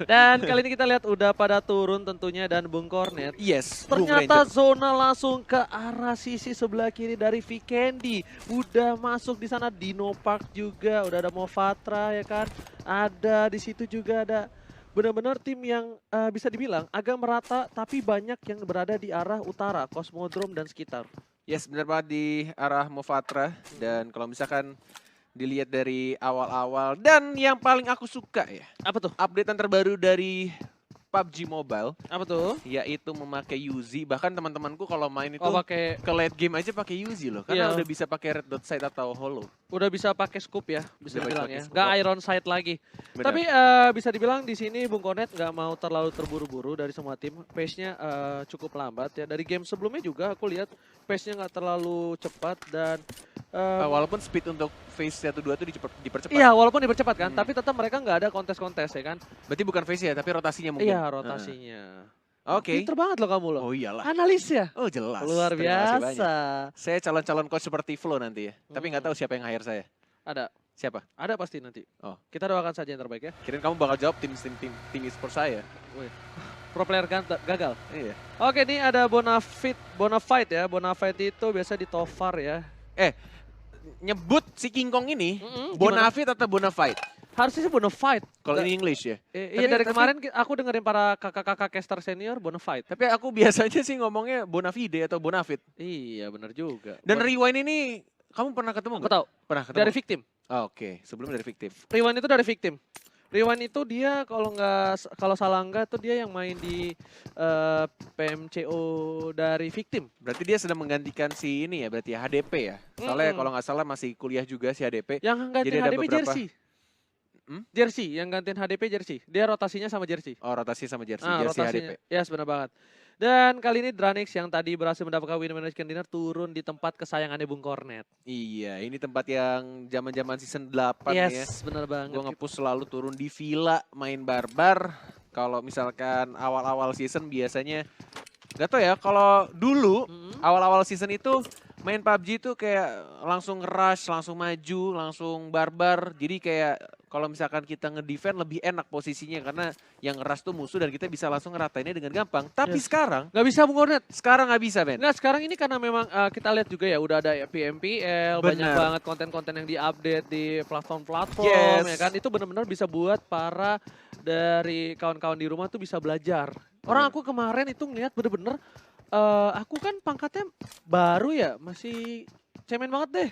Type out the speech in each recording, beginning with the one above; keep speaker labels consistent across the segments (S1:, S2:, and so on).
S1: Dan kali ini kita lihat udah pada turun tentunya dan Bung Kornet.
S2: Yes, Bung
S1: Ternyata
S2: Ranger.
S1: zona langsung ke arah sisi sebelah kiri dari Vikendi. Udah masuk di sana Dino Park juga, udah ada Movatra ya kan. Ada di situ juga ada benar-benar tim yang bisa dibilang agak merata tapi banyak yang berada di arah utara, Cosmodrome dan sekitar.
S2: Yes, benar banget di arah Movatra. Dan kalau misalkan dilihat dari awal-awal. Dan yang paling aku suka ya,
S1: Apa tuh?
S2: updatean terbaru dari PUBG Mobile,
S1: Apa tuh?
S2: yaitu memakai Uzi. Bahkan teman-temanku kalau main itu
S1: Oh pakai,
S2: ke late game aja pakai Uzi loh. Karena
S1: iya,
S2: udah bisa pakai red dot sight atau hollow.
S1: udah bisa pakai scoop ya, bisa
S2: Udah bisa
S1: dibilang
S2: pakai
S1: ya.
S2: scoop.
S1: Nggak iron sight lagi.
S2: Benar.
S1: Tapi bisa dibilang di sini Bung Konet nggak mau terlalu terburu-buru dari semua tim. Pace-nya cukup lambat ya. Dari game sebelumnya juga aku lihat pace-nya nggak terlalu cepat dan
S2: Walaupun speed untuk phase 1-2 itu dipercepat.
S1: iya walaupun dipercepat kan,
S2: Hmm.
S1: tapi tetap mereka nggak ada kontes-kontes ya kan.
S2: Berarti bukan phase ya, tapi rotasinya mungkin.
S1: Iya rotasinya.
S2: Oke.
S1: Pinter banget loh kamu loh.
S2: Oh iyalah.
S1: Analis ya?
S2: Oh jelas.
S1: Luar
S2: Terima kasih banyak.
S1: biasa.
S2: Saya calon-calon coach seperti Flo nanti ya. Tapi nggak tahu siapa yang hire saya.
S1: Ada.
S2: Siapa?
S1: Ada pasti nanti.
S2: Oh.
S1: Kita doakan saja yang terbaik ya.
S2: Kirain kamu bakal jawab tim e-sport saya.
S1: Pro player gagal.
S2: Iya.
S1: Oke, ini ada Bonafide ya. Bonafide itu biasa di Tofar ya.
S2: Nyebut si King Kong ini
S1: Gimana?
S2: Bonafide atau Bonafide?
S1: Harusnya sih Bonafide.
S2: Kalau ini English ya.
S1: Iya dari kemarin aku dengerin para kakak-kakak caster senior Bonafide.
S2: Tapi aku biasanya sih ngomongnya Bonafide atau Bonafide.
S1: Iya bener juga.
S2: Dan Rewind ini kamu pernah ketemu
S1: Aku
S2: nggak?
S1: tahu.
S2: Pernah ketemu?
S1: Dari Victim.
S2: Oh, oke, sebelum dari Fiktif.
S1: Rewind itu dari Victim. Rewind itu dia kalau salah enggak tuh dia yang main di PMCO dari Victim.
S2: Berarti dia sedang menggantikan si ini ya, berarti ya HDP ya. Soalnya kalau nggak salah masih kuliah juga si HDP.
S1: Yang gantiin
S2: Jadi ada
S1: HDP
S2: beberapa-
S1: jersey. Jersey, yang gantiin HDP jersey. Dia rotasinya sama jersey.
S2: Oh, rotasi sama jersey,
S1: Ah,
S2: jersey
S1: rotasinya.
S2: HDP.
S1: Yes, benar banget. Dan kali ini Dranix yang tadi berhasil mendapatkan win management dinner turun di tempat kesayangannya Bung Kornet.
S2: Iya, ini tempat yang zaman-zaman season 8 ya.
S1: Yes, benar banget.
S2: Gue nge-push selalu turun di villa main barbar. Kalau misalkan awal-awal season biasanya gak tau ya, kalau dulu awal-awal season itu main PUBG itu kayak langsung rush, langsung maju, langsung barbar. Jadi kayak kalau misalkan kita nge-defend lebih enak posisinya karena yang rush tuh musuh dan kita bisa langsung ngeratainnya dengan gampang. Tapi
S1: Yes.
S2: sekarang
S1: Nggak bisa Bung Kornet.
S2: nggak bisa, Ben.
S1: Nggak, sekarang ini karena memang kita lihat juga ya udah ada PMPL, banyak
S2: Bener.
S1: banget konten-konten yang diupdate di platform-platform
S2: Yes.
S1: ya kan. Itu benar-benar bisa buat para dari kawan-kawan di rumah tuh bisa belajar. Orang aku kemarin itu ngeliat bener-bener aku kan pangkatnya baru ya, masih cemen banget deh.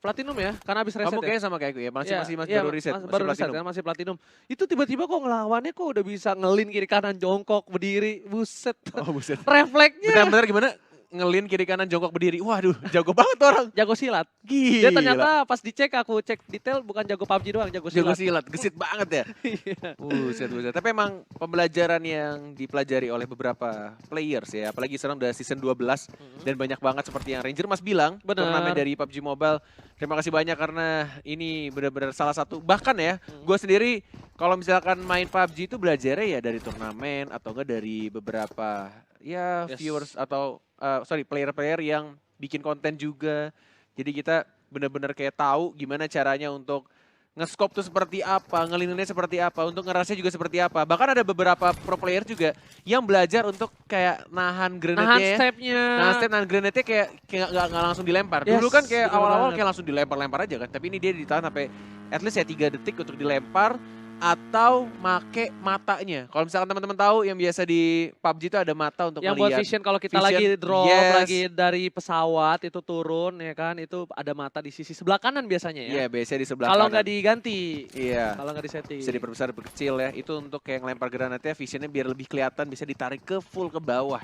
S1: Platinum ya, karena habis reset
S2: Kamu
S1: ya.
S2: kayaknya sama kayak aku ya, masih
S1: Iya,
S2: baru riset, masih
S1: baru reset
S2: platinum.
S1: kan, masih platinum. Itu tiba-tiba kok ngelawannya kok udah bisa ngelin kiri kanan jongkok berdiri, buset.
S2: Oh buset.
S1: Refleksnya
S2: Bentar-bentar gimana? Ngelin kiri kanan jongkok berdiri. Waduh, jago banget tuh orang.
S1: jago silat.
S2: Gila.
S1: Dia ternyata pas dicek aku cek detail bukan jago PUBG doang, jago
S2: jago
S1: silat.
S2: silat, gesit banget ya.
S1: Iya.
S2: Buset. Tapi emang pembelajaran yang dipelajari oleh beberapa players ya, apalagi sekarang udah season 12 dan banyak banget seperti yang Ranger Mas bilang,
S1: Benar.
S2: turnamen dari PUBG Mobile. Terima kasih banyak karena ini benar-benar salah satu, bahkan ya, gue sendiri kalau misalkan main PUBG itu belajarnya ya dari turnamen atau enggak dari beberapa ya
S1: Yes.
S2: viewers atau player-player yang bikin konten juga. Jadi kita benar-benar kayak tahu gimana caranya untuk nge-scope tuh seperti apa, ngelilinnya seperti apa, untuk ngerasnya juga seperti apa. Bahkan ada beberapa pro player juga yang belajar untuk kayak nahan
S1: Nahan
S2: grenade-nya ya.
S1: stepnya.
S2: Nahan grenade-nya kayak nggak langsung dilempar.
S1: Yes,
S2: Dulu kan kayak
S1: bener
S2: awal-awal
S1: banget.
S2: kayak langsung dilempar-lempar aja kan. Tapi ini dia ditahan sampai at least ya 3 detik untuk dilempar atau make matanya. Kalau misalkan teman-teman tahu yang biasa di PUBG itu ada mata untuk
S1: Yang buat
S2: melihat.
S1: vision kalau kita
S2: Vision,
S1: lagi drop,
S2: yes.
S1: lagi dari pesawat itu turun ya kan, itu ada mata di sisi sebelah kanan biasanya
S2: Iya,
S1: ya.
S2: biasanya di sebelah
S1: Kalau
S2: kanan.
S1: nggak diganti,
S2: Iya.
S1: kalau nggak disetting.
S2: Bisa diperbesar, berkecil ya. Itu untuk kayak ngelempar granatnya, visionnya biar lebih kelihatan, bisa ditarik ke full ke bawah.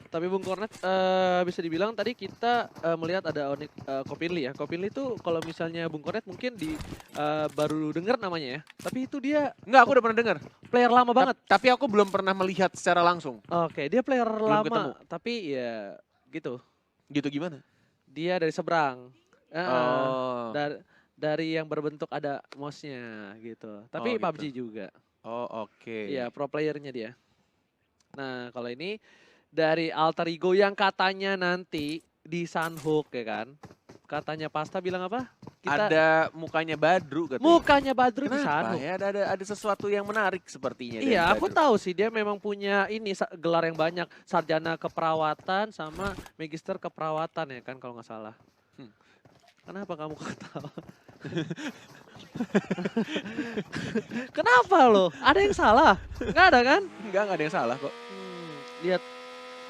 S1: Tapi Bung Kornet bisa dibilang tadi kita melihat ada Onyx Kopinli ya. Kopinli itu kalau misalnya Bung Kornet mungkin baru dengar namanya ya. Tapi itu dia
S2: Enggak, aku udah pernah dengar.
S1: player lama banget.
S2: Tapi aku belum pernah melihat secara langsung.
S1: Oke, dia player lama,
S2: ketemu.
S1: tapi ya gitu.
S2: Gitu gimana?
S1: Dia dari seberang.
S2: Oh.
S1: Dari yang berbentuk ada mouse-nya gitu. Tapi
S2: Oh, gitu.
S1: PUBG juga.
S2: Oh, oke.
S1: Iya, pro playernya dia. Nah, kalau ini dari alter ego yang katanya nanti di Sunhook ya kan. katanya Pasta bilang apa?
S2: Ada mukanya Badru katanya.
S1: Mukanya Badru di
S2: Kenapa
S1: sana.
S2: ya? Ada sesuatu yang menarik sepertinya dari
S1: Iya, aku
S2: Badru.
S1: tahu sih dia memang punya ini gelar yang banyak, sarjana keperawatan sama magister keperawatan ya kan kalau nggak salah. Kenapa kamu ketawa? Kenapa lo? Ada yang salah? Nggak ada kan?
S2: Enggak ada yang salah kok.
S1: Lihat.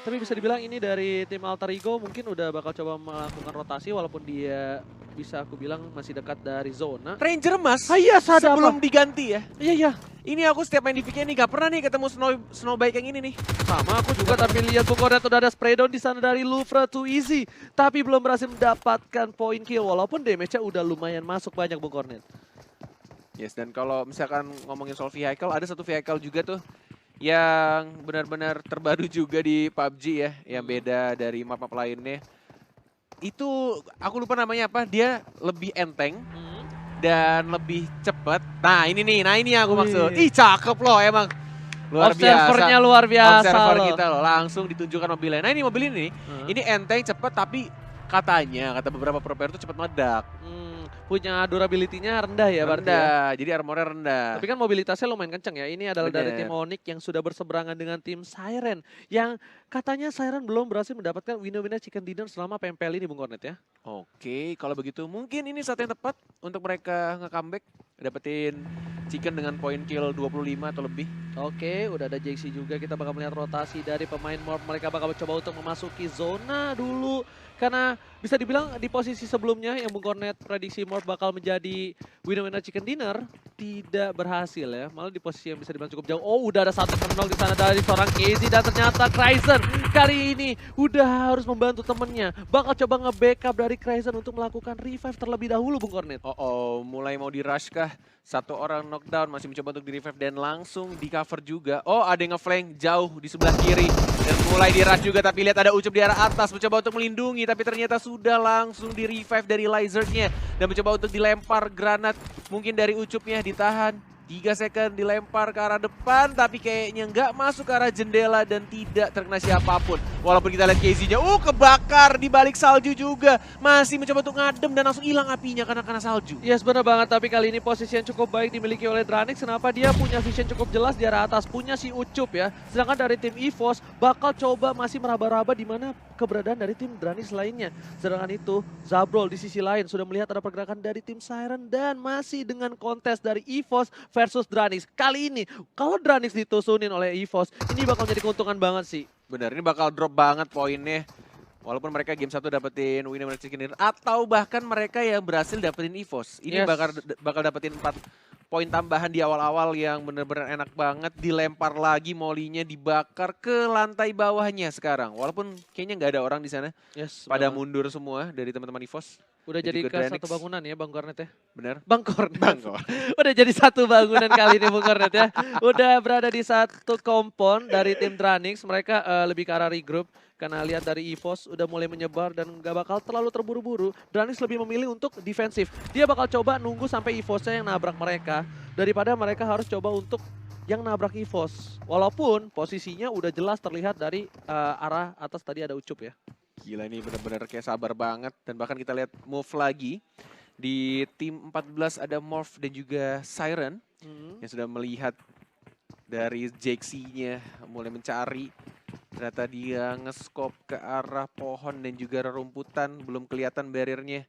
S1: Tapi bisa dibilang ini dari tim Alter Ego mungkin udah bakal coba melakukan rotasi walaupun dia bisa aku bilang masih dekat dari zona.
S2: Ranger Mas,
S1: Iya, sadar
S2: sebelum diganti ya.
S1: Iya.
S2: Ini aku setiap main di PK nih gak pernah nih ketemu Snowbike yang ini nih.
S1: Sama aku juga tapi lihat Bung Kornet udah ada spray down di sana dari Lufra Too Easy. Tapi belum berhasil mendapatkan poin kill walaupun damage-nya udah lumayan masuk banyak Bung Kornet.
S2: Yes, dan kalau misalkan ngomongin soal vehicle, ada satu vehicle juga tuh yang benar-benar terbaru juga di PUBG ya, yang beda dari map-map lainnya. Itu aku lupa namanya apa, dia lebih enteng dan lebih cepat. Nah ini nih, yang aku maksud. Ih cakep loh emang. Luar
S1: Observernya
S2: biasa.
S1: luar biasa
S2: Observer
S1: loh.
S2: kita loh, langsung ditunjukkan mobilnya. Nah ini mobil ini, ini enteng, cepat, tapi katanya, kata beberapa pro player itu cepat meledak.
S1: Punya durability-nya rendah ya berarti ya?
S2: Rendah, jadi armornya rendah.
S1: Tapi kan mobilitasnya lumayan kenceng ya. Ini adalah dari
S2: Bener.
S1: tim Onyx yang sudah berseberangan dengan tim Siren. Yang katanya Siren belum berhasil mendapatkan winner-winner chicken dinner selama PMPL ini Bung Kornet ya.
S2: Oke, kalau begitu mungkin ini saat yang tepat untuk mereka nge-comeback. Dapetin chicken dengan poin kill 25 atau lebih.
S1: Oke, udah ada JC juga. Kita bakal melihat rotasi dari pemain Morph. Mereka bakal mencoba untuk memasuki zona dulu. Karena bisa dibilang di posisi sebelumnya yang Bung Kornet prediksi Morph bakal menjadi winner-winner chicken dinner. Tidak berhasil ya. Malah di posisi yang bisa dibilang cukup jauh. Oh, udah ada satu knock di sana dari seorang KZ. Dan ternyata Kryzen kali ini udah harus membantu temennya. Bakal coba nge-backup dari Kryzen untuk melakukan revive terlebih dahulu Bung Kornet.
S2: Mulai mau di-rush kah? Satu orang knockdown, masih mencoba untuk di-revive dan langsung di-cover juga. Oh, ada yang nge-flank jauh di sebelah kiri. Dan mulai di-rush juga, tapi lihat ada Ucup di arah atas. Mencoba untuk melindungi, tapi ternyata sudah langsung di-revive dari Lizard-nya. Dan mencoba untuk dilempar granat. Mungkin dari Ucupnya ditahan. 3 second dilempar ke arah depan, tapi kayaknya nggak masuk ke arah jendela dan tidak terkena siapapun. Walaupun kita lihat KZ-nya, kebakar di balik salju juga. Masih mencoba untuk ngadem dan langsung hilang apinya karena kena salju.
S1: Yes, benar banget, tapi kali ini posisi yang cukup baik dimiliki oleh Dranix. Kenapa dia punya vision cukup jelas di arah atas, punya si Ucup ya. Sedangkan dari tim EVOS bakal coba masih meraba-raba di mana keberadaan dari tim Dranix lainnya. Sedangkan itu, Zabrol di sisi lain sudah melihat ada pergerakan dari tim Siren dan masih dengan kontes dari EVOS versus Dranix. Kali ini, kalau Dranix ditusunin oleh EVOS, ini bakal jadi keuntungan banget sih.
S2: Benar, ini bakal drop banget poinnya. Walaupun mereka game 1 dapetin winner chicken dinner atau bahkan mereka yang berhasil dapetin EVOS. Ini bakal dapetin 4 poin tambahan di awal-awal yang benar-benar enak banget. Dilempar lagi molinya, dibakar ke lantai bawahnya sekarang. Walaupun kayaknya nggak ada orang di sana.
S1: Yes,
S2: pada mundur semua dari teman-teman EVOS.
S1: Udah
S2: dan
S1: jadi
S2: juga
S1: ke
S2: Dranix.
S1: satu bangunan ya Bang Kornet ya?
S2: Benar.
S1: Bang Kornet. Udah jadi satu bangunan kali ini Bang Kornet ya. Udah berada di satu kompon dari tim Dranix. Mereka lebih ke arah regroup. Karena lihat dari EVOS udah mulai menyebar dan gak bakal terlalu terburu-buru. Dranix lebih memilih untuk defensif. Dia bakal coba nunggu sampai EVOS-nya yang nabrak mereka. Daripada mereka harus coba untuk yang nabrak EVOS. Walaupun posisinya udah jelas terlihat dari arah atas tadi ada Ucup ya.
S2: Gila ini benar-benar kayak sabar banget. Dan bahkan kita lihat move lagi. Di tim 14 ada Morph dan juga Siren. Yang sudah melihat dari JXC-nya mulai mencari. Ternyata dia nge-scope ke arah pohon dan juga rerumputan. Belum kelihatan barriernya.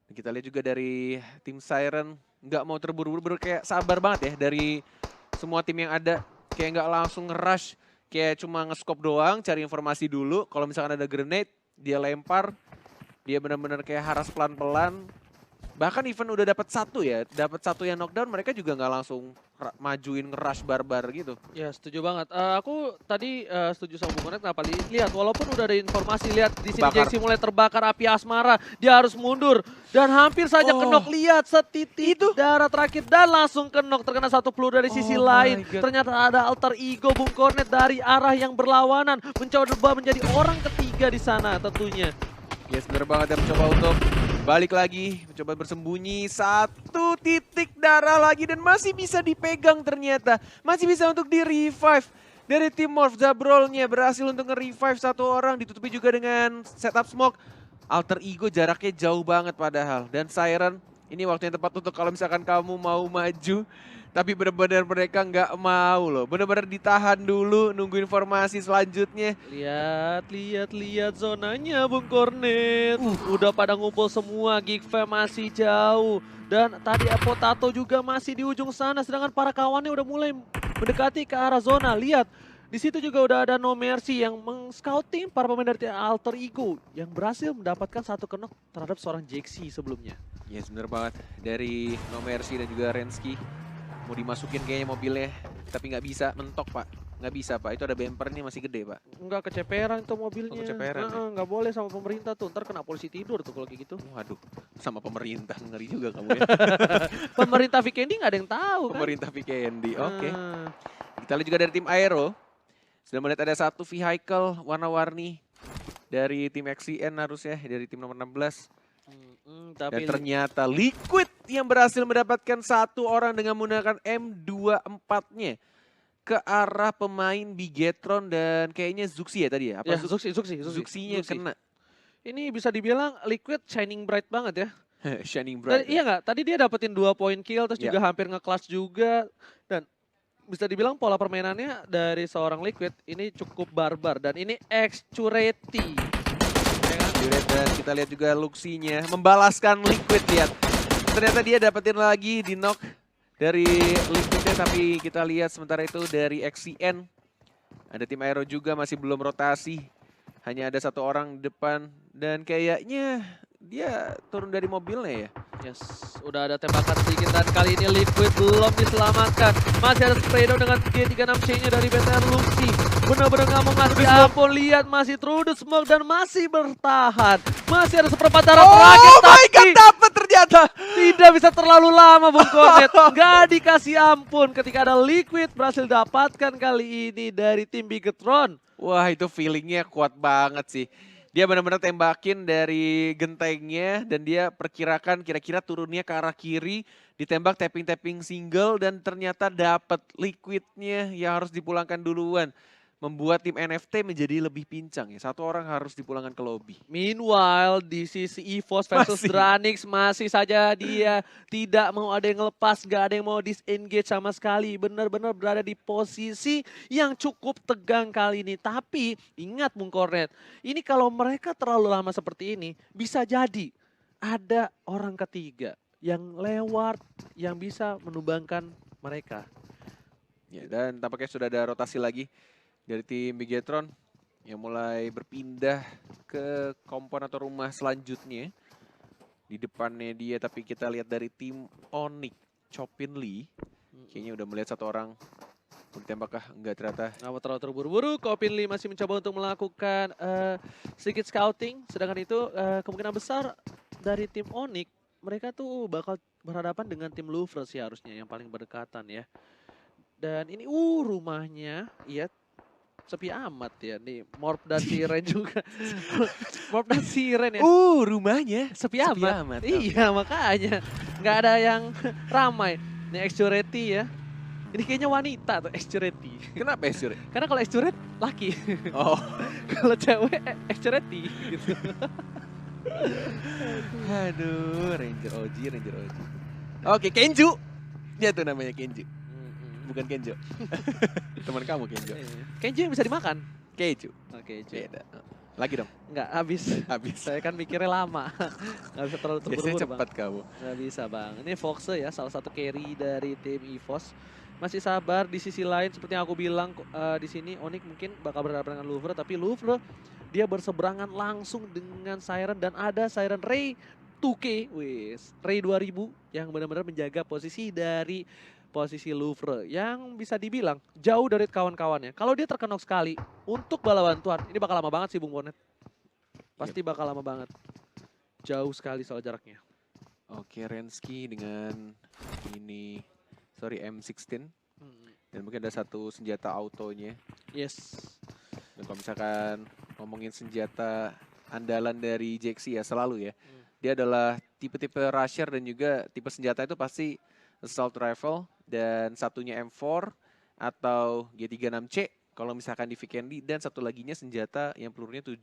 S2: Dan kita lihat juga dari tim Siren. Nggak mau terburu-buru, kayak sabar banget ya dari semua tim yang ada. Kayak nggak langsung nge-rush. Kayak cuma nge-scope doang, cari informasi dulu. Kalau misalkan ada grenade, dia lempar. Dia benar-benar kayak haras pelan-pelan. Bahkan even udah dapat satu ya, dapat satu yang knockdown, mereka juga nggak langsung majuin nge-rush barbar gitu.
S1: Ya setuju banget. Aku tadi setuju sama Bung Kornet. Kenapa? Lihat, walaupun udah ada informasi, lihat di sini JXC mulai terbakar api asmara. Dia harus mundur dan hampir saja kenok. Lihat setitik itu darah terakhir dan langsung kenok. Terkena satu peluru dari sisi lain. Ternyata ada alter ego Bung Kornet dari arah yang berlawanan. Mencoba menjadi orang ketiga di sana tentunya.
S2: Yes, bener banget, dia mencoba untuk balik lagi, mencoba bersembunyi. 1 titik darah lagi dan masih bisa dipegang ternyata. Masih bisa untuk di-revive. Dari tim Morph, Zabrolnya berhasil untuk nge-revive 1 orang, ditutupi juga dengan setup smoke. Alter Ego jaraknya jauh banget padahal. Dan Siren, ini waktu yang tepat untuk kalau misalkan kamu mau maju. Tapi benar-benar mereka nggak mau loh. Benar-benar ditahan dulu, nunggu informasi selanjutnya.
S1: Lihat zonanya Bung Kornet. Udah pada ngumpul semua, Geekfam masih jauh. Dan tadi Potato juga masih di ujung sana, sedangkan para kawannya udah mulai mendekati ke arah zona. Lihat, di situ juga udah ada No Mercy yang meng-scouting para pemain dari Alter Ego yang berhasil mendapatkan satu knock terhadap seorang Jaxi sebelumnya.
S2: Yes, bener banget. Dari No Mercy dan juga Rensky. Mau dimasukin kayaknya mobilnya, tapi nggak bisa, mentok pak. Nggak bisa pak, itu ada bempernya masih gede pak.
S1: Enggak keceperan tuh mobilnya.
S2: Keceperan ya?
S1: Nggak boleh sama pemerintah tuh, ntar kena polisi tidur tuh kalau kayak gitu.
S2: Waduh, sama pemerintah, ngeri juga kamu ya.
S1: Pemerintah Vikendi nggak ada yang tahu kan.
S2: Pemerintah Vikendi, oke.
S1: Ah.
S2: Kita lihat juga dari tim Aero. Sudah melihat ada satu vehicle warna-warni dari tim XCN harusnya, dari tim nomor 16. Dan
S1: Tapi
S2: ternyata Liquid yang berhasil mendapatkan satu orang dengan menggunakan M24-nya ke arah pemain Bigetron dan kayaknya Zuxi ya tadi ya? Apa
S1: ya,
S2: Zuxinya kena.
S1: Ini bisa dibilang Liquid shining bright banget ya.
S2: Shining
S1: Dan
S2: bright.
S1: iya nggak? Tadi dia dapetin 2 poin kill, terus
S2: Ya.
S1: juga hampir nge-clutch juga. Dan bisa dibilang pola permainannya dari seorang Liquid ini cukup barbar. Dan ini Xcureti.
S2: Dan kita lihat juga Luxinya membalaskan Liquid, lihat. Ternyata dia dapetin lagi di knock dari Liquidnya, tapi kita lihat sementara itu dari XCN. Ada tim Aero juga masih belum rotasi. Hanya ada satu orang di depan dan kayaknya dia turun dari mobilnya ya.
S1: Yes, udah ada tembakan sedikit dan kali ini Liquid belum diselamatkan. Masih ada Spredo dengan G36C-nya dari BTR Luxi. Benar-benar nggak mau ngasih ampun, lihat masih through the smoke dan masih bertahan. Masih ada seperempat darah terakhir,
S2: Oh my god,
S1: tapi
S2: dapet ternyata.
S1: tidak bisa terlalu lama Bung Kornet. Nggak dikasih ampun ketika ada Liquid berhasil dapatkan kali ini dari tim Bigetron.
S2: Wah, itu feelingnya kuat banget sih. Dia benar-benar tembakin dari gentengnya dan dia perkirakan kira-kira turunnya ke arah kiri, ditembak tapping-tapping single dan ternyata dapat Liquidnya yang harus dipulangkan duluan. Membuat tim NFT menjadi lebih pincang ya. Satu orang harus dipulangkan ke lobby.
S1: Meanwhile di sisi EVOS versus
S2: Masih.
S1: Dranix masih saja dia tidak mau ada yang lepas, gak ada yang mau disengage sama sekali. Benar-benar berada di posisi yang cukup tegang kali ini. Tapi ingat Bung Kornet, ini kalau mereka terlalu lama seperti ini bisa jadi ada orang ketiga yang lewat yang bisa menumbangkan mereka.
S2: Ya, dan tampaknya sudah ada rotasi lagi dari tim Bigetron yang mulai berpindah ke kompon atau rumah selanjutnya. Di depannya dia, tapi kita lihat dari tim Onyx, Chopin Lee. Kayaknya udah melihat satu orang. Mau ditembak kah? Enggak ternyata.
S1: Nggak mau terlalu terburu-buru, Kopin Lee masih mencoba untuk melakukan sedikit scouting. Sedangkan itu kemungkinan besar dari tim Onyx, mereka tuh bakal berhadapan dengan tim Louvre sih harusnya yang paling berdekatan ya. Dan ini rumahnya, iya sepi amat ya nih. Morp dan Siren juga. Morp dan Siren ya.
S2: Rumahnya
S1: Sepi amat. Iya makanya. Nggak ada yang ramai. Ini Xcureti ya. Ini kayaknya wanita tuh Xcureti.
S2: Kenapa ya, Sur?
S1: Karena kalau Xcuret laki.
S2: Oh,
S1: Kalau cewek Xcureti gitu.
S2: aduh, Ranger OG. Oke, Kenju. Dia tuh namanya Kenju. Bukan Kenjo. Teman kamu Kenjo.
S1: Kenji yang bisa dimakan.
S2: Keju.
S1: Oke,
S2: Beda. Lagi dong.
S1: Enggak, habis.
S2: Habis.
S1: Saya kan mikirnya lama. Nggak bisa terlalu
S2: Biasanya
S1: terburu-buru
S2: cepat
S1: bang.
S2: kamu.
S1: Nggak bisa bang. Ini Foxe ya, salah satu carry dari tim EVOS. Masih sabar di sisi lain seperti yang aku bilang di sini Onyx mungkin bakal berhadapan dengan Louvre. Tapi Louvre dia berseberangan langsung dengan Siren dan ada Siren Ray 2K. Ray 2000 yang benar-benar menjaga posisi dari posisi Louvre yang bisa dibilang jauh dari kawan-kawannya. Kalau dia terkenok sekali untuk bala bantuan, ini bakal lama banget sih Bung Kornet. Pasti bakal lama banget. Jauh sekali soal jaraknya.
S2: Oke, Rensky dengan ini, M16. Dan mungkin ada satu senjata autonya.
S1: Yes.
S2: Dan kalau misalkan ngomongin senjata andalan dari Jaxi ya selalu ya. Dia adalah tipe-tipe rusher dan juga tipe senjata itu pasti assault rifle dan satunya M4 atau G36C kalau misalkan di Vikendi dan satu laginya senjata yang pelurunya 7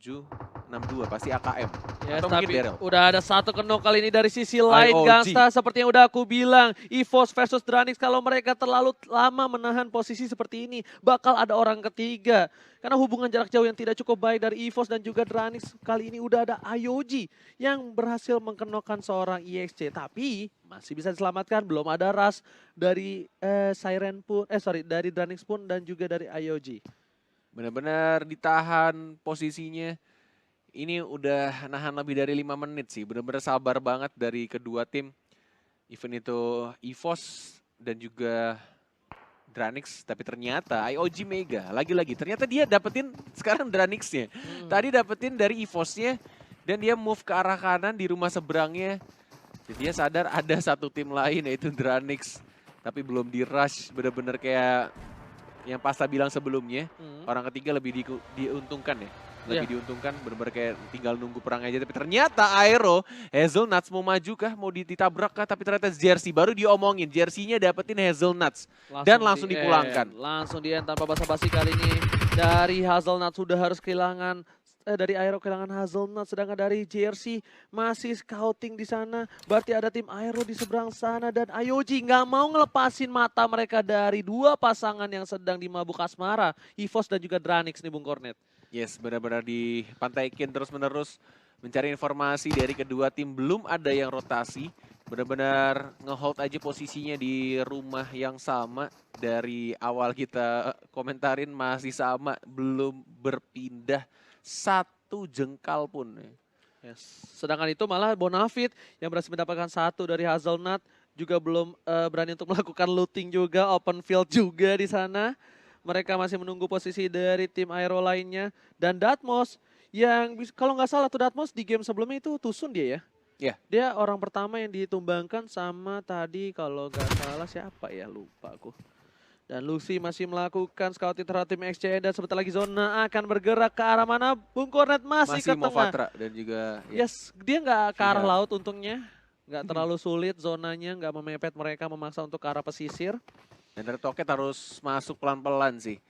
S2: 62 pasti AKM.
S1: Yes,
S2: Atau mungkin
S1: tapi
S2: Daryl.
S1: udah ada satu kenok kali ini dari sisi lain
S2: IOG.
S1: Gangsta. Seperti yang udah aku bilang, EVOS versus Dranix kalau mereka terlalu lama menahan posisi seperti ini, bakal ada orang ketiga. Karena hubungan jarak jauh yang tidak cukup baik dari EVOS dan juga Dranix, kali ini udah ada IOG yang berhasil mengkenokkan seorang EXC. Tapi masih bisa diselamatkan, belum ada rush dari Siren pun, dari Dranix pun dan juga dari IOG.
S2: Benar-benar ditahan posisinya. Ini udah nahan lebih dari 5 menit sih. Benar-benar sabar banget dari kedua tim. Even itu EVOS dan juga Dranix. Tapi ternyata IOG Mega. Lagi-lagi ternyata dia dapetin sekarang Dranixnya. Tadi dapetin dari EVOS-nya. Dan dia move ke arah kanan di rumah seberangnya. Jadi dia sadar ada satu tim lain yaitu Dranix. Tapi belum di rush. Benar-benar kayak yang Pasta bilang sebelumnya. Orang ketiga lebih diuntungkan ya. Lebih diuntungkan, benar-benar kayak tinggal nunggu perang aja. Tapi ternyata Aero, Hazelnuts mau maju kah? Mau ditabrak kah? Tapi ternyata Jersey, baru diomongin. Jersey-nya dapetin Hazelnuts. Dan langsung dipulangkan.
S1: Langsung di end tanpa basa-basi kali ini. Dari Hazelnuts sudah harus kehilangan, dari Aero kehilangan Hazelnuts. Sedangkan dari Jersey masih scouting di sana. Berarti ada tim Aero di seberang sana. Dan IOG nggak mau ngelepasin mata mereka dari dua pasangan yang sedang dimabuk asmara. EVOS dan juga Dranix nih Bung Kornet.
S2: Yes, benar-benar dipantaikin terus-menerus mencari informasi dari kedua tim. Belum ada yang rotasi. Benar-benar ngehold aja posisinya di rumah yang sama. Dari awal kita komentarin masih sama. Belum berpindah satu jengkal pun.
S1: Yes. Sedangkan itu malah Bonafit yang berhasil mendapatkan satu dari Hazelnut. Juga belum berani untuk melakukan looting juga. Open field juga di sana. Mereka masih menunggu posisi dari tim Aero lainnya. Dan Datmos yang kalau nggak salah tuh Datmos di game sebelumnya itu Tusun dia ya.
S2: Iya.
S1: Dia orang pertama yang ditumbangkan sama tadi kalau nggak salah siapa ya, lupa aku. Dan Lucy masih melakukan scouting terhadap tim XCN dan sebentar lagi zona akan bergerak ke arah mana? Bung Kornet masih ke tengah.
S2: Mofatra dan juga
S1: Yes, dia nggak ke arah laut untungnya. Nggak terlalu sulit zonanya, nggak memepet mereka memaksa untuk ke arah pesisir.
S2: Dan Red Rocket harus masuk pelan-pelan sih.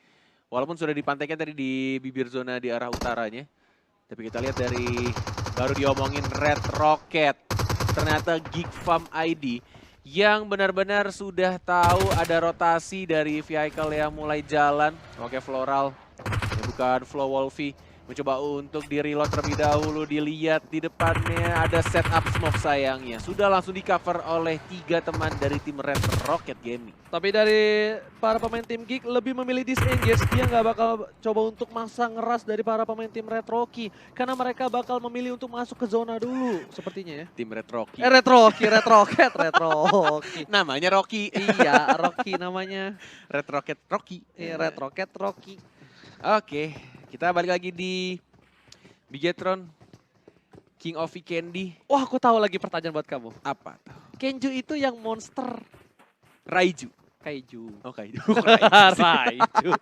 S2: Walaupun sudah dipantaikan tadi di bibir zona di arah utaranya. Tapi kita lihat dari baru diomongin Red Rocket. Ternyata Geek Farm ID yang benar-benar sudah tahu ada rotasi dari vehicle yang mulai jalan. Oke, Floral. Ini bukan Flow Wolfie. Mencoba untuk di-reload terlebih dahulu. Dilihat di depannya ada setup smoke sayangnya. Sudah langsung di-cover oleh 3 teman dari tim Red Rocket Gaming.
S1: Tapi dari para pemain tim Geek lebih memilih disengage. Dia nggak bakal coba untuk masa ngeras dari para pemain tim Red Rocky. Karena mereka bakal memilih untuk masuk ke zona dulu sepertinya ya.
S2: Tim Red Rocky.
S1: Red Rocky, Red Rocket, Red Rocky.
S2: Namanya Rocky.
S1: Iya, Rocky namanya.
S2: Red Rocket Rocky.
S1: Iya, Red Rocket, Rocky.
S2: Oke, kita balik lagi di Bigetron. King of Candy.
S1: Wah, aku tahu lagi pertanyaan buat kamu.
S2: Apa tuh?
S1: Kenju itu yang monster.
S2: Raiju.
S1: Kaiju.
S2: Oh, Kaiju.
S1: Raiju.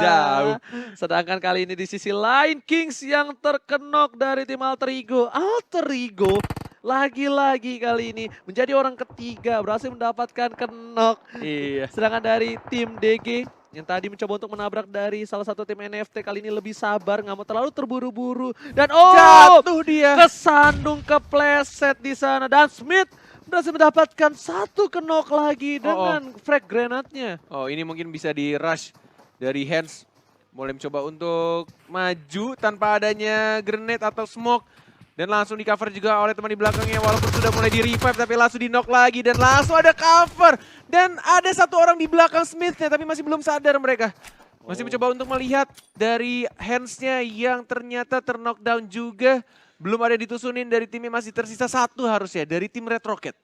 S2: Jauh.
S1: Sedangkan kali ini di sisi lain Kings yang terkenok dari tim Alter Ego. Alter Ego lagi-lagi kali ini menjadi orang ketiga berhasil mendapatkan kenok.
S2: Iya.
S1: Sedangkan dari tim DG yang tadi mencoba untuk menabrak dari salah satu tim NFT kali ini lebih sabar, nggak mau terlalu terburu-buru. Dan
S2: Jatuh dia.
S1: kesandung kepleset di sana. Dan Smith berhasil mendapatkan satu kenok lagi dengan frag grenade-nya.
S2: Oh, ini mungkin bisa di rush dari Hands. Mulai mencoba untuk maju tanpa adanya grenade atau smoke. Dan langsung di cover juga oleh teman di belakangnya walaupun sudah mulai di revive tapi langsung di knock lagi dan langsung ada cover. Dan ada satu orang di belakang Smith-nya tapi masih belum sadar mereka. Masih mencoba untuk melihat dari hands-nya yang ternyata terknockdown juga. Belum ada ditusunin dari timnya, masih tersisa satu harusnya dari tim Red Rocket.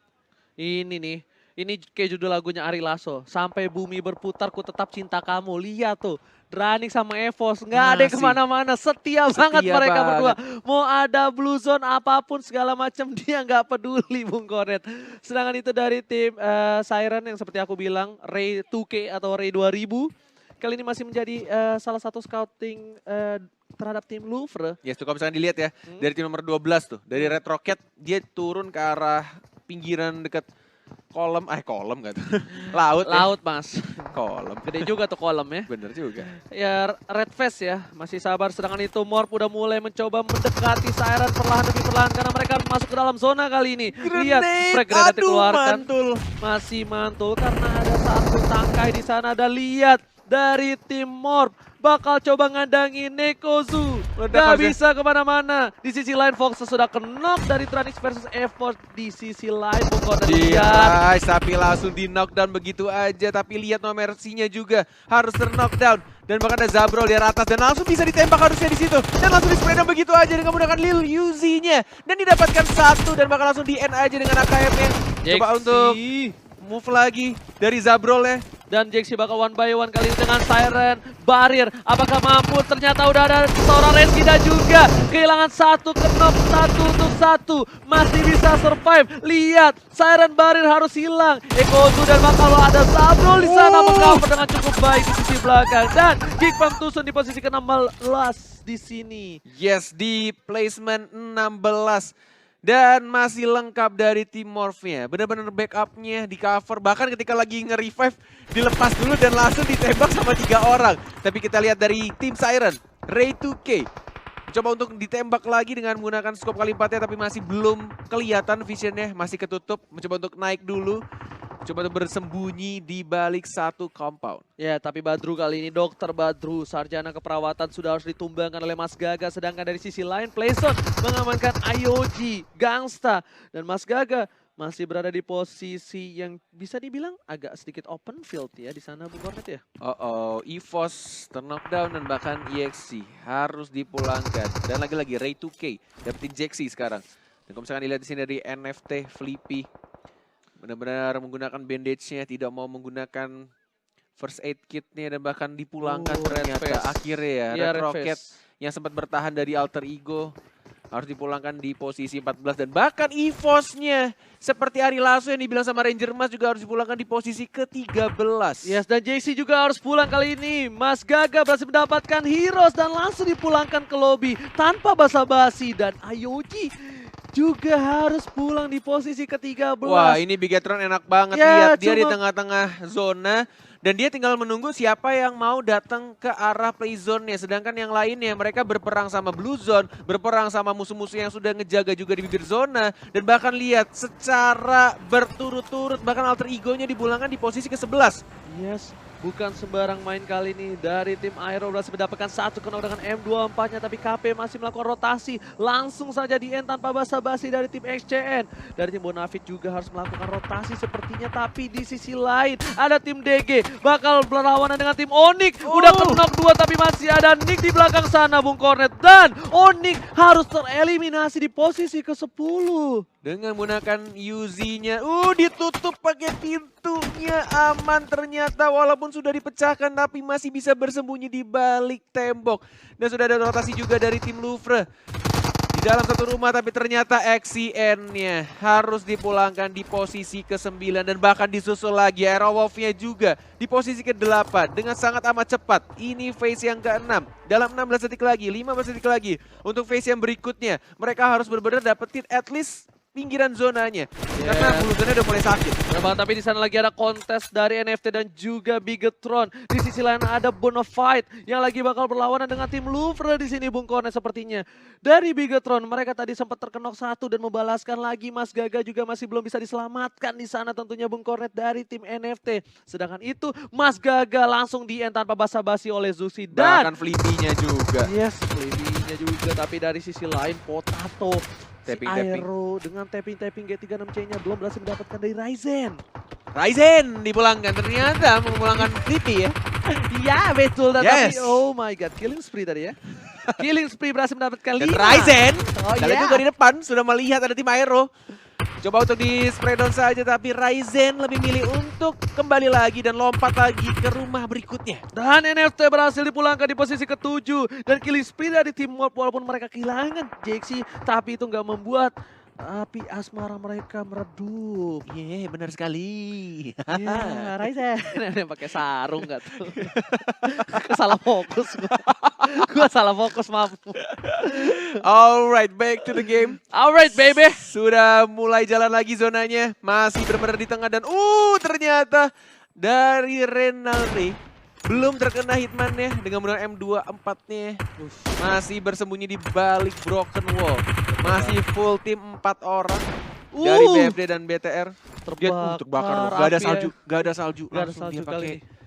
S1: Ini nih, ini kayak judul lagunya Ari Lasso. Sampai bumi berputar ku tetap cinta kamu. Lihat tuh. Dranix sama EVOS, nggak ada yang kemana-mana, setia banget mereka berdua. Mau ada blue zone apapun segala macam dia nggak peduli Bung Kornet. Sedangkan itu dari tim Siren yang seperti aku bilang, Ray 2K atau Ray 2000. Kali ini masih menjadi salah satu scouting terhadap tim Louvre.
S2: Yes, tuh kalau misalnya dilihat ya, dari tim nomor 12 tuh, dari Red Rocket dia turun ke arah pinggiran dekat kolom gak tuh? Laut ya?
S1: Laut mas.
S2: Kolom.
S1: Gede juga tuh kolam ya.
S2: Bener juga.
S1: Ya Red Face ya masih sabar, sedangkan itu Morp udah mulai mencoba mendekati Siren perlahan demi perlahan karena mereka masuk ke dalam zona kali ini. Lihat frag grenade dikeluarkan.
S2: Mantul.
S1: Masih mantul karena ada satu tangkai di sana. Dan lihat dari tim Morp bakal coba ngandangin Nekozu. Gak bisa kemana-mana. Di sisi lain Fox sudah knock dari Tranix versus Effort. Di sisi lain Bung lihat.
S2: Tapi langsung di knockdown begitu aja. Tapi lihat No Mercy-nya juga harus ter-knockdown. Dan bahkan ada Zabrol di atas dan langsung bisa ditembak harusnya di situ. Dan langsung di spray down begitu aja dengan menggunakan Lil Uzi-nya. Dan didapatkan satu dan bakal langsung di end aja dengan AKM-nya. Coba untuk move lagi dari Zabrol ya.
S1: Dan Jaxi bakal one by one kali ini dengan Siren Barrier. Apakah mampu? Ternyata udah ada seorang Reskida juga. Kehilangan satu, knock satu untuk satu. Masih bisa survive. Lihat, Siren Barrier harus hilang. Ekozu dan bakal ada Zabrol di sana mengcover dengan cukup baik di sisi belakang. Dan Geek Pump Tusun di posisi ke-16 di sini.
S2: Yes, di placement 16. Dan masih lengkap dari tim Morph-nya. Benar-benar backupnya di cover. Bahkan ketika lagi nge-revive dilepas dulu dan langsung ditembak sama 3 orang. Tapi kita lihat dari tim Siren, Ray 2K. Coba untuk ditembak lagi dengan menggunakan scope kali 4-nya tapi masih belum kelihatan visionnya. Masih ketutup. Mencoba untuk naik dulu. Coba untuk bersembunyi di balik satu compound.
S1: Ya, tapi Badru kali ini, Dokter Badru, sarjana keperawatan sudah harus ditumbangkan oleh Mas Gaga. Sedangkan dari sisi lain, Playson mengamankan IOG, Gangsta. Dan Mas Gaga masih berada di posisi yang bisa dibilang agak sedikit open field ya di sana Bung Kornet ya.
S2: EVOS ter-knockdown dan bahkan EXC harus dipulangkan. Dan lagi-lagi Ray 2K dapetin Jaxi sekarang. Dan kalau misalkan dilihat di sini dari NFT, Flippy. Benar-benar menggunakan bandage-nya, tidak mau menggunakan first aid kit-nya dan bahkan dipulangkan ternyata akhirnya ya. Red Rocket yang sempat bertahan dari alter ego harus dipulangkan di posisi 14 dan bahkan EVOS-nya seperti Ari Lasso yang dibilang sama Ranger Mas juga harus dipulangkan di posisi ke-13.
S1: Yes, dan JC juga harus pulang kali ini. Mas Gaga berhasil mendapatkan Heroes dan langsung dipulangkan ke lobby tanpa basa-basi dan IOG juga harus pulang di posisi ke-13.
S2: Wah, ini Bigetron enak banget.
S1: Ya,
S2: lihat dia di tengah-tengah zona dan dia tinggal menunggu siapa yang mau datang ke arah play zone-nya. Sedangkan yang lainnya mereka berperang sama Blue Zone, berperang sama musuh-musuh yang sudah ngejaga juga di bibir zona. Dan bahkan lihat secara berturut-turut bahkan alter ego-nya dipulangkan di posisi ke-11.
S1: Yes, bukan sembarang main kali ini dari tim Aero berhasil mendapatkan satu knock dengan M24-nya, tapi KP masih melakukan rotasi langsung saja di end tanpa basa-basi dari tim XCN. Dari tim Bonafit juga harus melakukan rotasi sepertinya, tapi di sisi lain ada tim DG bakal berlawanan dengan tim Onyx. Udah knock 2 tapi masih ada Nick di belakang sana Bung Kornet, dan Onyx harus tereliminasi di posisi ke-10.
S2: Dengan menggunakan Uzi-nya, ditutup pakai pintunya, aman ternyata walaupun sudah dipecahkan tapi masih bisa bersembunyi di balik tembok. Dan sudah ada rotasi juga dari tim Louvre di dalam satu rumah tapi ternyata XCN-nya harus dipulangkan di posisi ke-9 dan bahkan disusul lagi Aerowolf-nya juga di posisi ke-8 dengan sangat amat cepat. Ini phase yang ke-6 dalam 16 detik lagi, 15 detik lagi untuk phase yang berikutnya. Mereka harus benar-benar dapetin at least pinggiran zonanya. Karena bulu zonanya udah mulai sakit.
S1: Nah, tapi di sana lagi ada kontes dari NFT dan juga Bigetron. Di sisi lain ada Bonafide yang lagi bakal berlawanan dengan tim Louvre di sini Bung Kornet sepertinya. Dari Bigetron mereka tadi sempat terkenok satu dan membalaskan lagi. Mas Gaga juga masih belum bisa diselamatkan di sana tentunya Bung Kornet dari tim NFT. Sedangkan itu Mas Gaga langsung di end tanpa basa-basi oleh Zuxi dan
S2: bahkan Flippy-nya juga.
S1: Yes, Flippy-nya juga, tapi dari sisi lain Potato
S2: Tapping.
S1: Aero dengan tapping G36C-nya belum berhasil mendapatkan dari
S2: Ryzen dipulangkan, ternyata memulangkan Flippy ya.
S1: Iya betul,
S2: Yes.
S1: tapi oh my god, killing spree tadi ya. Killing spree berhasil mendapatkan 5.
S2: Dan Ryzen, kalian
S1: iya.
S2: juga di depan sudah melihat ada tim Aero. Coba untuk di spray down saja tapi Ryzen lebih milih untuk kembali lagi dan lompat lagi ke rumah berikutnya.
S1: Dan NFT berhasil dipulangkan di posisi ke-7 dan killing spree dari tim Morp walaupun mereka kehilangan Jaxi, tapi itu nggak membuat api asmara mereka meredup.
S2: Iya, benar sekali.
S1: Iya, Ryzen. Yang pakai sarung nggak tuh? Salah fokus gua. Gua salah fokus, maaf.
S2: Alright, back to the game.
S1: Alright, baby.
S2: Sudah mulai jalan lagi zonanya. Masih benar-benar di tengah dan ternyata dari Renaldi belum terkena hitman-nya dengan menggunakan M24-nya. Masih bersembunyi di balik broken wall. Masih full tim 4 orang dari BFD dan BTR. Terbakar. Gak ada salju, gak ada salju.
S1: Gak ada
S2: Langsung
S1: salju
S2: dia
S1: kali
S2: pakai
S1: ini.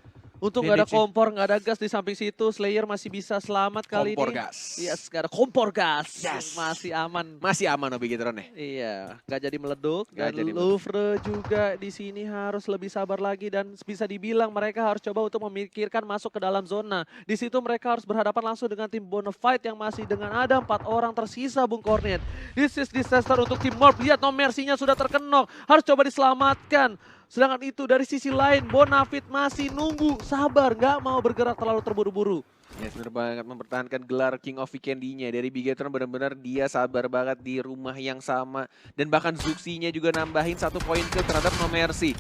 S1: Untung gak ada
S2: bandage-nya.
S1: kompor, gak ada gas di samping situ. Slayer masih bisa selamat kali
S2: Kompor
S1: ini.
S2: gas.
S1: Yes, gak ada kompor gas.
S2: Yes.
S1: Masih aman.
S2: Masih aman Obigitron ya.
S1: Iya, gak jadi meleduk.
S2: Gak
S1: Dan
S2: jadi
S1: Louvre juga di sini harus lebih sabar lagi dan bisa dibilang mereka harus coba untuk memikirkan masuk ke dalam zona. Di situ mereka harus berhadapan langsung dengan tim Bonafide yang masih dengan ada 4 orang tersisa, Bung Cornet. This is disaster untuk tim Morph. Lihat, No Mercy-nya sudah terkenok. Harus coba diselamatkan. Sedangkan itu dari sisi lain Bonafide masih nunggu, sabar, nggak mau bergerak terlalu terburu-buru.
S2: Ya benar banget mempertahankan gelar King of Weekendy-nya. Dari Bigetron benar-benar dia sabar banget di rumah yang sama. Dan bahkan Zuxi-nya juga nambahin 1 poin kill terhadap No Mercy.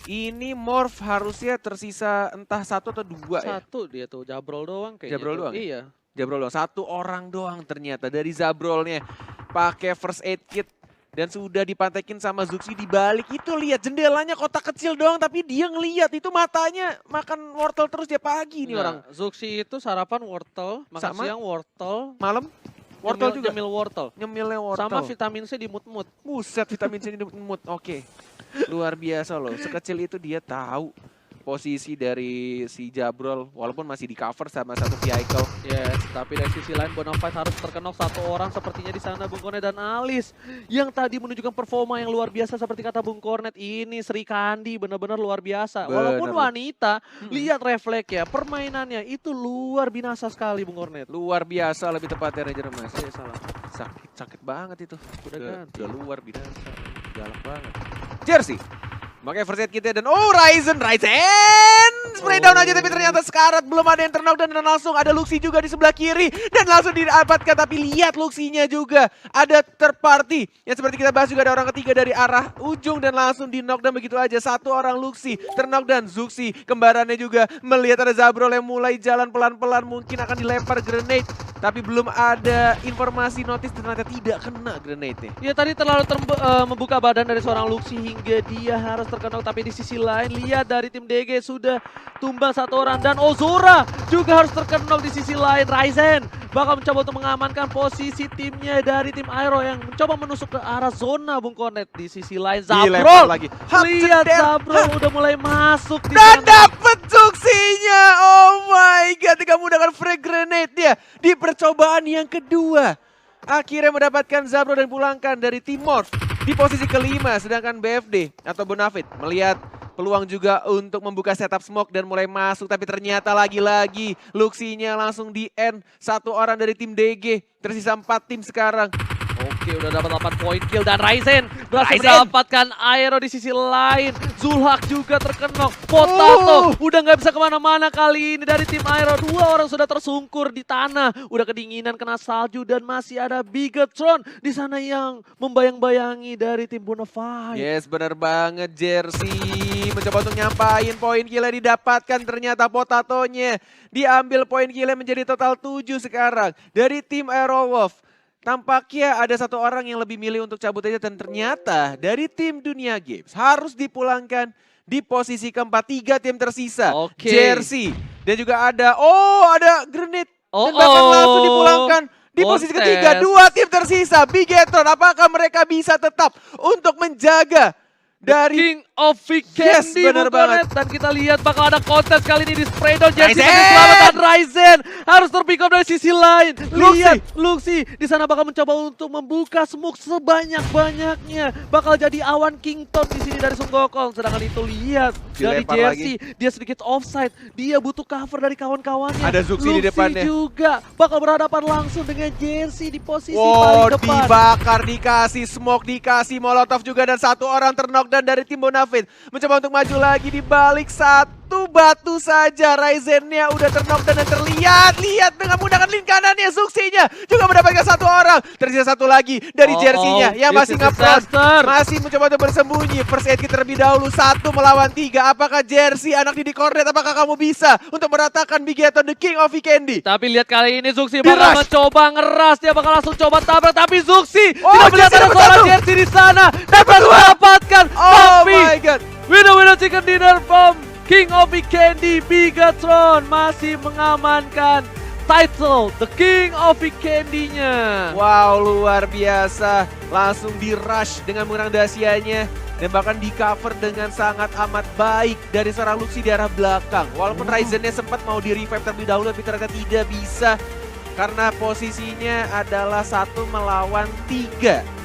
S2: Ini Morph harusnya tersisa entah 1 atau 2 ya.
S1: Satu dia tuh, Jabrol doang kayaknya.
S2: Jabrol
S1: tuh.
S2: doang ya?
S1: Iya.
S2: Jabrol doang, 1 orang doang ternyata dari Zabrolnya. Pakai first aid kit. Dan sudah dipantekin sama Zuxi di balik itu, lihat jendelanya kotak kecil doang tapi dia ngelihat itu matanya makan wortel terus dia pagi nih orang.
S1: Zuxi itu sarapan wortel, makan
S2: Sama?
S1: siang wortel,
S2: Malam wortel juga.
S1: nyemil wortel.
S2: Nyemilnya wortel.
S1: Sama vitamin C di mut-mut.
S2: Buset, vitamin C di mood. Oke. Luar biasa loh. Sekecil itu dia tahu posisi dari si Jabrol walaupun masih di cover sama satu vehicle.
S1: Yes, tapi dari sisi lain Bonafide harus terkenok 1 orang sepertinya di sana, Bung Cornet dan Alice yang tadi menunjukkan performa yang luar biasa seperti kata Bung Cornet. Ini Sri Kandi benar-benar luar biasa. Walaupun
S2: Bener.
S1: wanita, lihat refleks ya, permainannya itu luar binasa sekali, Bung Cornet.
S2: Luar biasa lebih tepatnya Ranger Mas.
S1: Salah.
S2: Sakit banget itu.
S1: Udah ganti.
S2: Udah luar biasa. Galak banget. Jersey. Makanya first aid kita dan Ryzen spray down aja tapi ternyata sekarat, belum ada yang terknock dan langsung ada Luxi juga di sebelah kiri dan langsung didapatkan, tapi lihat Luxinya juga ada third party yang seperti kita bahas juga ada orang ketiga dari arah ujung dan langsung di knockdown begitu aja. 1 orang Luxi terknock dan Zuxi kembarannya juga melihat ada Zabrol yang mulai jalan pelan-pelan mungkin akan dilempar grenade tapi belum ada informasi notice ternyata tidak kena grenade-nya.
S1: Ya tadi terlalu membuka badan dari seorang Luxi hingga dia harus terkenal, tapi di sisi lain lihat dari tim DG sudah tumbang 1 orang dan Ozora juga harus terkenal di sisi lain. Ryzen bakal mencoba untuk mengamankan posisi timnya dari tim Aero yang mencoba menusuk ke arah zona, Bung Cornet. Di sisi lain
S2: Dilempar
S1: Zabrol
S2: lagi.
S1: lihat Zabrol udah mulai masuk di
S2: Dan
S1: sana.
S2: dapet Zuxinya. Oh my god, ketika menggunakan frag grenade dia di percobaan yang kedua. Akhirnya mendapatkan Zabrol dan pulangkan dari tim Morph di posisi kelima. Sedangkan BFD atau Bonafide melihat peluang juga untuk membuka setup smoke dan mulai masuk. Tapi ternyata lagi-lagi Luxinya langsung di end. 1 orang dari tim DG. Tersisa 4 tim sekarang.
S1: Oke, udah dapat 8 poin kill dan Ryzen berhasil mendapatkan Aero di sisi lain. Zulhak juga terkenok. Potato udah nggak bisa kemana-mana kali ini dari tim Aero. 2 orang sudah tersungkur di tanah. Udah kedinginan kena salju dan masih ada Bigetron di sana yang membayang-bayangi dari tim Bonafide.
S2: Yes, benar banget Jersey. Mencoba untuk nyampain poin killnya didapatkan. Ternyata Potatonya diambil poin killnya menjadi total 7 sekarang. Dari tim Aerowolf. Tampaknya ada 1 orang yang lebih milih untuk cabut aja dan ternyata dari tim Dunia Games harus dipulangkan di posisi keempat. 3 tim tersisa.
S1: Oke.
S2: Jersey dan juga ada grenade dan bahkan langsung dipulangkan di posisi
S1: Bontes.
S2: ketiga. 2 tim tersisa. Bigetron apakah mereka bisa tetap untuk menjaga dari
S1: King of Weekendy,
S2: Yes, bener
S1: Bung Cornet.
S2: banget.
S1: Dan kita lihat bakal ada kontes kali ini di spray down. Jersey
S2: Ryzen!
S1: diselamatkan Ryzen. Harus terpick up dari sisi lain. Lihat Luxi di sana bakal mencoba untuk membuka smoke sebanyak-banyaknya. Bakal jadi awan Kington di sini dari Sun Gokong. Sedangkan itu lihat dari
S2: Dilempar
S1: Jersey. Dia sedikit offside. Dia butuh cover dari kawan-kawannya.
S2: Ada Zuxi di depannya.
S1: Juga bakal berhadapan langsung dengan Jersey di posisi paling depan.
S2: Dibakar, dikasih smoke, dikasih molotov juga dan 1 orang terknock dan dari tim Bonafide mencoba untuk maju lagi di balik 1 satu batu saja. Ryzen-nya udah terknock dan terlihat. Lihat dengan menggunakan link kanannya. Suksinya juga mendapatkan satu orang. Tersisa satu lagi dari jersey-nya yang masih nge-front. Masih mencoba untuk bersembunyi. First aid kit terlebih dahulu. 1 melawan 3. Apakah jersey anak Didi Kornet? Apakah kamu bisa untuk meratakan Bigeton The King of Vikendi?
S1: Tapi lihat kali ini Zuxi
S2: Di
S1: bakal
S2: rush.
S1: mencoba ngeras. Dia bakal langsung coba tabrak. Tapi Zuxi
S2: Oh,
S1: tidak melihat
S2: jersey
S1: ada
S2: dapat
S1: seorang
S2: satu.
S1: jersey di sana. Dapat
S2: dua.
S1: mendapatkan.
S2: Oh
S1: Tapi
S2: my god.
S1: winner chicken dinner from King of Vikendi. Bigetron masih mengamankan title The King of Vikendi-nya.
S2: Wow, luar biasa. Langsung di rush dengan menggunakan dasianya. Dan bahkan di cover dengan sangat amat baik dari seorang Luxi di arah belakang. Walaupun Ryzen-nya sempat mau di revive terlebih dahulu, tapi ternyata tidak bisa. Karena posisinya adalah 1 melawan 3.